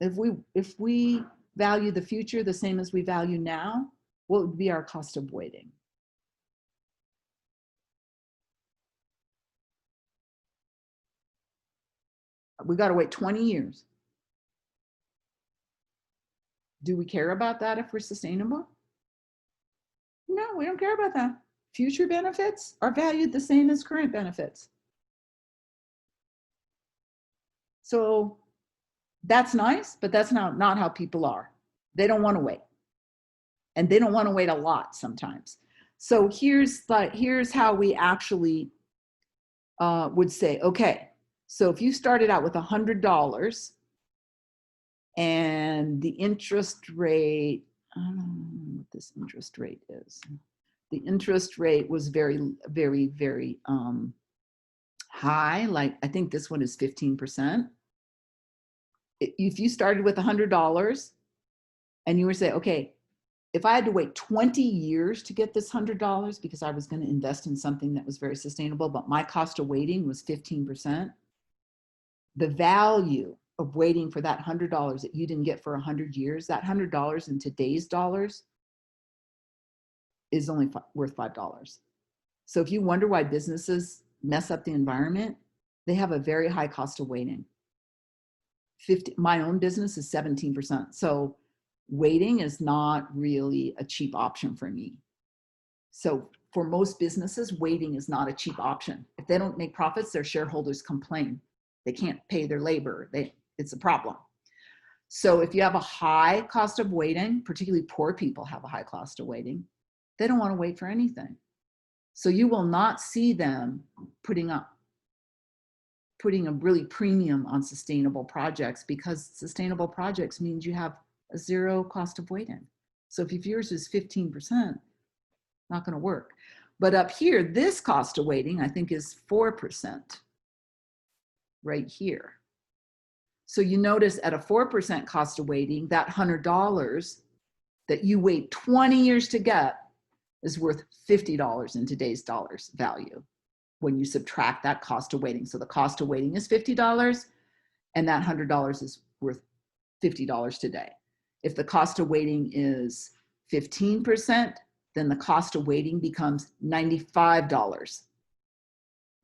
[SPEAKER 1] If we value the future the same as we value now, what would be our cost of waiting? We got to wait 20 years. Do we care about that if we're sustainable? No, we don't care about that. Future benefits are valued the same as current benefits. So that's nice, but that's not how people are. They don't want to wait. And they don't want to wait a lot sometimes. So here's how we actually would say, okay, so if you started out with $100 and the interest rate, I don't know what this interest rate is. The interest rate was very, very, very high. Like, I think this one is 15%. If you started with $100 and you were saying, okay, if I had to wait 20 years to get this $100 because I was going to invest in something that was very sustainable, but my cost of waiting was 15%, the value of waiting for that $100 that you didn't get for 100 years, that $100 in today's dollars is only worth $5. So if you wonder why businesses mess up the environment, they have a very high cost of waiting. My own business is 17%. So waiting is not really a cheap option for me. So for most businesses, waiting is not a cheap option. If they don't make profits, their shareholders complain. They can't pay their labor. It's a problem. So if you have a high cost of waiting, particularly poor people have a high cost of waiting, they don't want to wait for anything. So you will not see them putting a really premium on sustainable projects, because sustainable projects means you have a zero cost of waiting. So if yours is 15%, not going to work. But up here, this cost of waiting, I think, is 4% right here. So you notice at a 4% cost of waiting, that $100 that you wait 20 years to get is worth $50 in today's dollars value when you subtract that cost of waiting. So the cost of waiting is $50 and that $100 is worth $50 today. If the cost of waiting is 15%, then the cost of waiting becomes $95.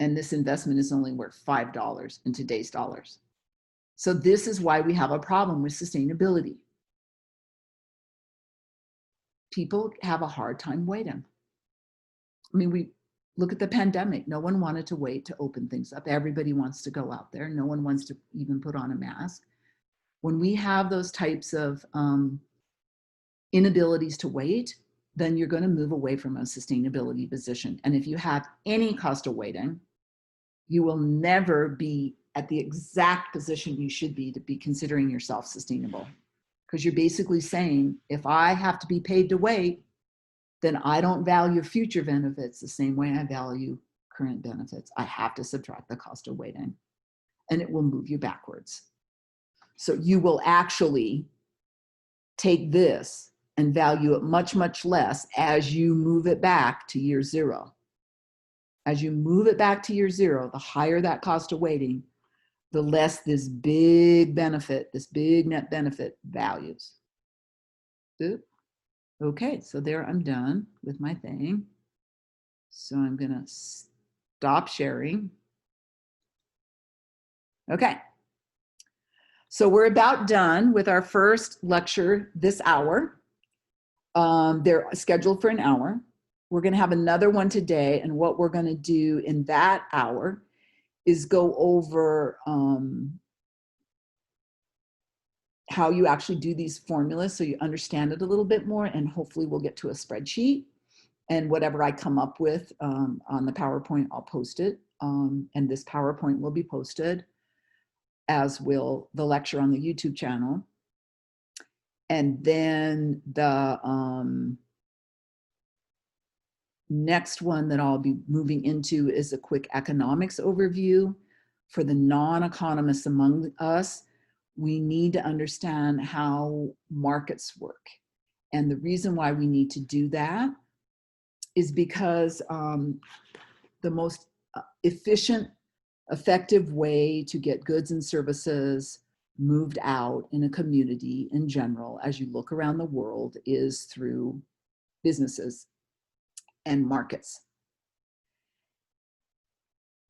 [SPEAKER 1] And this investment is only worth $5 in today's dollars. So this is why we have a problem with sustainability. People have a hard time waiting. I mean, we look at the pandemic. No one wanted to wait to open things up. Everybody wants to go out there. No one wants to even put on a mask. When we have those types of inabilities to wait, then you're going to move away from a sustainability position. And if you have any cost of waiting, you will never be at the exact position you should be to be considering yourself sustainable. Because you're basically saying, if I have to be paid to wait, then I don't value future benefits the same way I value current benefits. I have to subtract the cost of waiting, and it will move you backwards. So you will actually take this and value it much, much less as you move it back to year zero. As you move it back to year zero, the higher that cost of waiting, the less this big benefit, this big net benefit values. Okay, so there I'm done with my thing. So I'm gonna stop sharing. Okay. So we're about done with our first lecture this hour. They're scheduled for an hour. We're going to have another one today, and what we're going to do in that hour is go over how you actually do these formulas so you understand it a little bit more, and hopefully we'll get to a spreadsheet. And whatever I come up with on the PowerPoint, I'll post it. And this PowerPoint will be posted, as will the lecture on the YouTube channel. And then the next one that I'll be moving into is a quick economics overview. For the non-economists among us, we need to understand how markets work. And the reason why we need to do that is because the most efficient, effective way to get goods and services moved out in a community in general, as you look around the world, is through businesses and markets.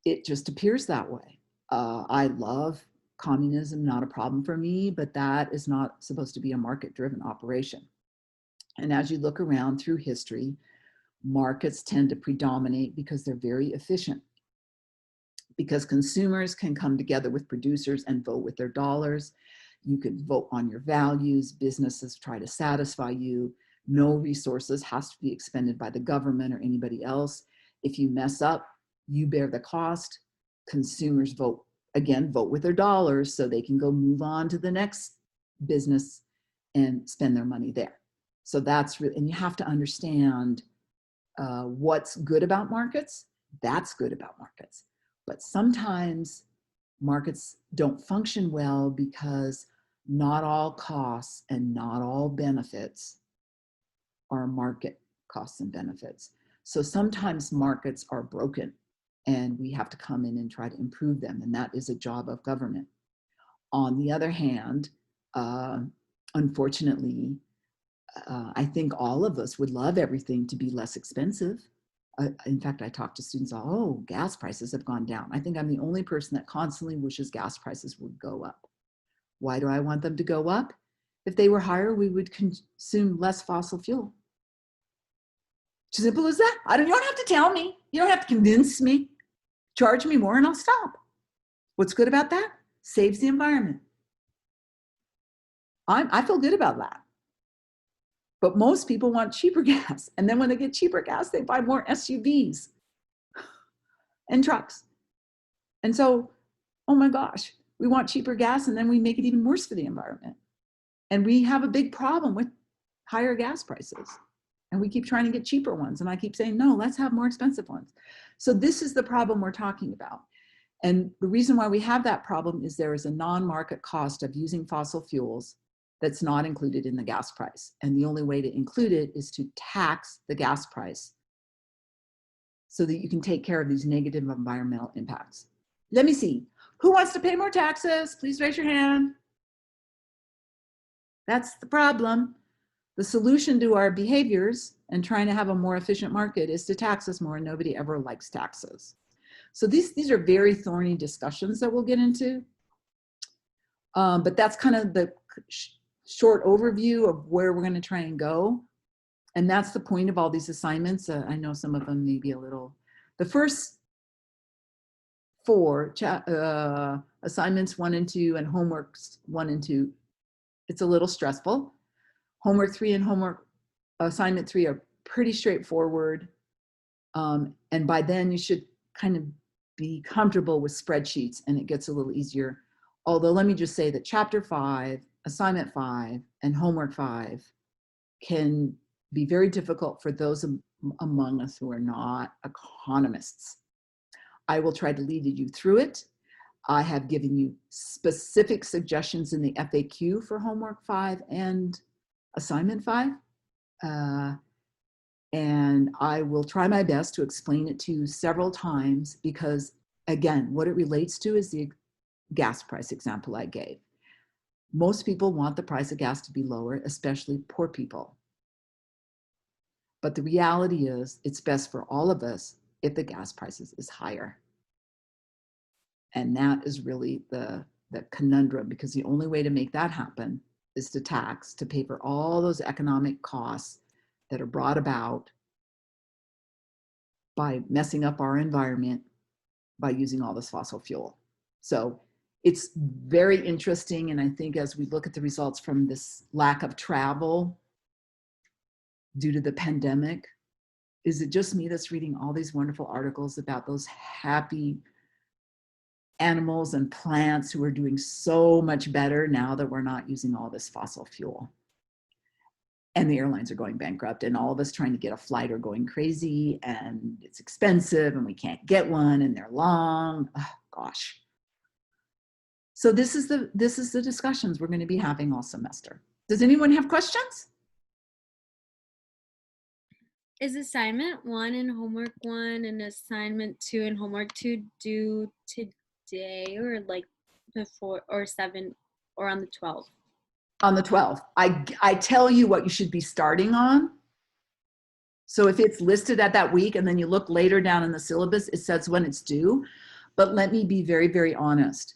[SPEAKER 1] It just appears that way. I love communism, not a problem for me, but that is not supposed to be a market-driven operation. And as you look around through history, markets tend to predominate because they're very efficient. Because consumers can come together with producers and vote with their dollars. You can vote on your values. Businesses try to satisfy you. No resources has to be expended by the government or anybody else. If you mess up, you bear the cost. Consumers vote with their dollars so they can go move on to the next business and spend their money there. So that's really, and you have to understand what's good about markets. That's good about markets. But sometimes markets don't function well because not all costs and not all benefits are market costs and benefits. So sometimes markets are broken and we have to come in and try to improve them. And that is a job of government. On the other hand, unfortunately, I think all of us would love everything to be less expensive. In fact, I talk to students, oh, gas prices have gone down. I think I'm the only person that constantly wishes gas prices would go up. Why do I want them to go up? If they were higher, we would consume less fossil fuel. Simple as that. You don't have to tell me. You don't have to convince me. Charge me more and I'll stop. What's good about that? Saves the environment. I feel good about that. But most people want cheaper gas. And then when they get cheaper gas, they buy more SUVs and trucks. And so, oh my gosh, we want cheaper gas and then we make it even worse for the environment. And we have a big problem with higher gas prices. And we keep trying to get cheaper ones. And I keep saying, no, let's have more expensive ones. So this is the problem we're talking about. And the reason why we have that problem is there is a non-market cost of using fossil fuels that's not included in the gas price. And the only way to include it is to tax the gas price so that you can take care of these negative environmental impacts. Let me see. Who wants to pay more taxes? Please raise your hand. That's the problem. The solution to our behaviors and trying to have a more efficient market is to tax us more, and nobody ever likes taxes. So these are very thorny discussions that we'll get into. But that's kind of the short overview of where we're going to try and go. And that's the point of all these assignments. I know some of them may be a little, the first 4 assignments 1 and 2 and homeworks 1 and 2, it's a little stressful. Homework 3 and assignment 3 are pretty straightforward. And by then you should kind of be comfortable with spreadsheets and it gets a little easier. Although let me just say that chapter 5, assignment 5, and homework 5 can be very difficult for those among us who are not economists. I will try to lead you through it. I have given you specific suggestions in the FAQ for homework 5 and assignment 5. And I will try my best to explain it to you several times because, again, what it relates to is the gas price example I gave. Most people want the price of gas to be lower, especially poor people. But the reality is it's best for all of us if the gas prices is higher. And that is really the conundrum, because the only way to make that happen is to tax, to pay for all those economic costs that are brought about by messing up our environment by using all this fossil fuel. So it's very interesting. And I think as we look at the results from this lack of travel due to the pandemic, is it just me that's reading all these wonderful articles about those happy animals and plants who are doing so much better now that we're not using all this fossil fuel? And the airlines are going bankrupt, and all of us trying to get a flight are going crazy, and it's expensive and we can't get one and they're long. Oh, gosh. So this is the discussions we're going to be having all semester. Does anyone have questions?
[SPEAKER 3] Is assignment 1 and homework 1 and assignment 2 and homework 2 due today, or like before, or 7, or on the 12th?
[SPEAKER 1] On the 12th. I tell you what you should be starting on. So if it's listed at that week and then you look later down in the syllabus, it says when it's due. But let me be very, very honest.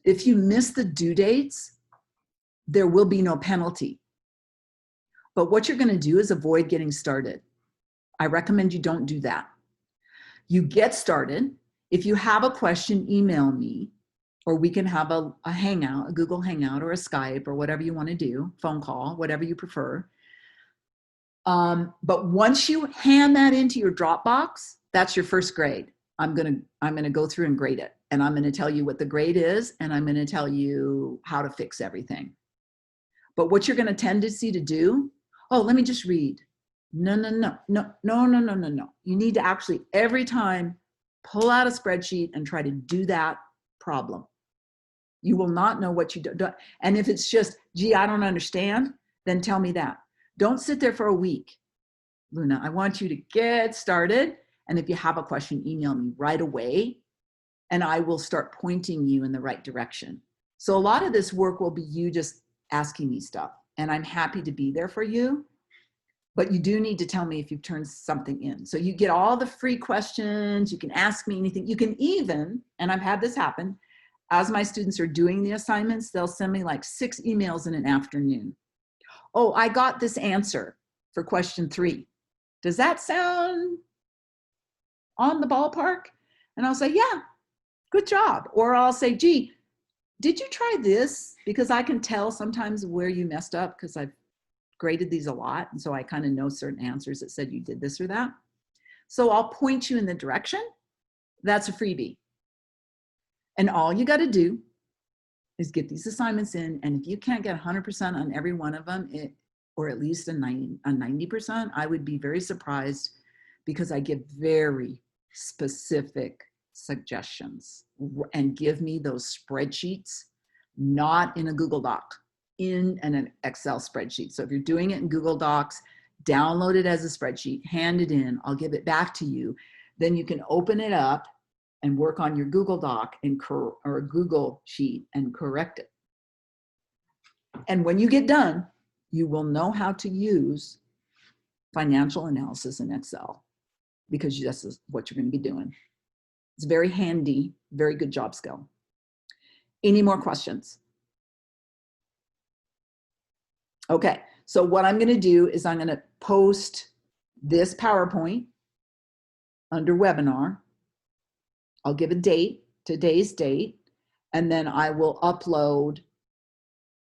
[SPEAKER 1] If you miss the due dates, there will be no penalty. But what you're going to do is avoid getting started. I recommend you don't do that. You get started. If you have a question, email me, or we can have a hangout, a Google Hangout or a Skype or whatever you want to do, phone call, whatever you prefer. But once you hand that into your Dropbox, that's your first grade. I'm gonna go through and grade it, and I'm gonna tell you what the grade is, and I'm gonna tell you how to fix everything. But what you're gonna tendency to do, oh, let me just read. No. You need to actually every time pull out a spreadsheet and try to do that problem. You will not know what you do. And if it's just, gee, I don't understand, then tell me that. Don't sit there for a week. Luna, I want you to get started. And if you have a question, email me right away, and I will start pointing you in the right direction. So a lot of this work will be you just asking me stuff, and I'm happy to be there for you. But you do need to tell me if you've turned something in. So you get all the free questions. You can ask me anything. You can even, and I've had this happen, as my students are doing the assignments, they'll send me like 6 emails in an afternoon. Oh, I got this answer for question 3. Does that sound on the ballpark? And I'll say, yeah, good job. Or I'll say, gee, did you try this? Because I can tell sometimes where you messed up because I've graded these a lot. And so I kind of know certain answers that said you did this or that. So I'll point you in the direction. That's a freebie. And all you got to do is get these assignments in. And if you can't get 100% on every one of them, or at least a 90%, I would be very surprised, because I give very specific suggestions, and give me those spreadsheets, not in a Google Doc, in an Excel spreadsheet. So if you're doing it in Google Docs, download it as a spreadsheet, hand it in, I'll give it back to you. Then you can open it up and work on your Google Doc or Google Sheet and correct it. And when you get done, you will know how to use financial analysis in Excel, because that's what you're going to be doing. It's very handy, very good job skill. Any more questions? Okay, so what I'm going to do is I'm going to post this PowerPoint under webinar. I'll give a date, today's date, and then I will upload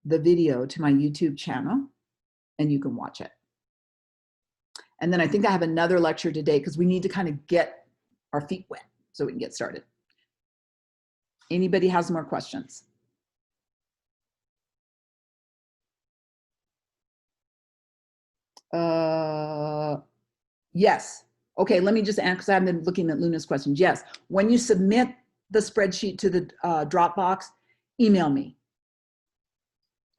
[SPEAKER 1] the video to my YouTube channel, and you can watch it. And then I think I have another lecture today, because we need to kind of get our feet wet so we can get started. Anybody has more questions? Yes. Okay, let me just answer, because I've been looking at Luna's questions. Yes, when you submit the spreadsheet to the Dropbox, email me.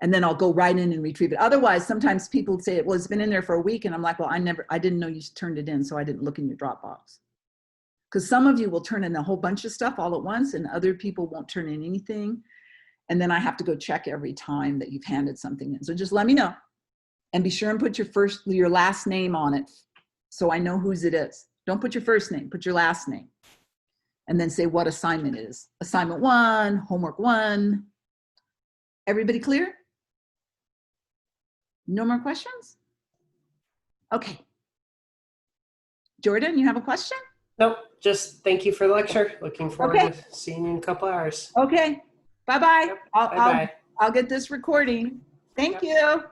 [SPEAKER 1] And then I'll go right in and retrieve it. Otherwise, sometimes people say, well, it's been in there for a week. And I'm like, well, I didn't know you turned it in, so I didn't look in your Dropbox. Because some of you will turn in a whole bunch of stuff all at once, and other people won't turn in anything. And then I have to go check every time that you've handed something in. So just let me know. And be sure and put your last name on it, so I know whose it is. Don't put your first name, put your last name. And then say what assignment it is. Assignment 1, homework 1. Everybody clear? No more questions? Okay. Jordan, you have a question?
[SPEAKER 4] Nope, just thank you for the lecture. Looking forward
[SPEAKER 1] Okay.
[SPEAKER 4] to seeing you in a couple hours.
[SPEAKER 1] Okay. Bye-bye.
[SPEAKER 4] Yep.
[SPEAKER 1] I'll
[SPEAKER 4] Bye-bye.
[SPEAKER 1] I'll get this recording. Thank
[SPEAKER 4] Yep.
[SPEAKER 1] you.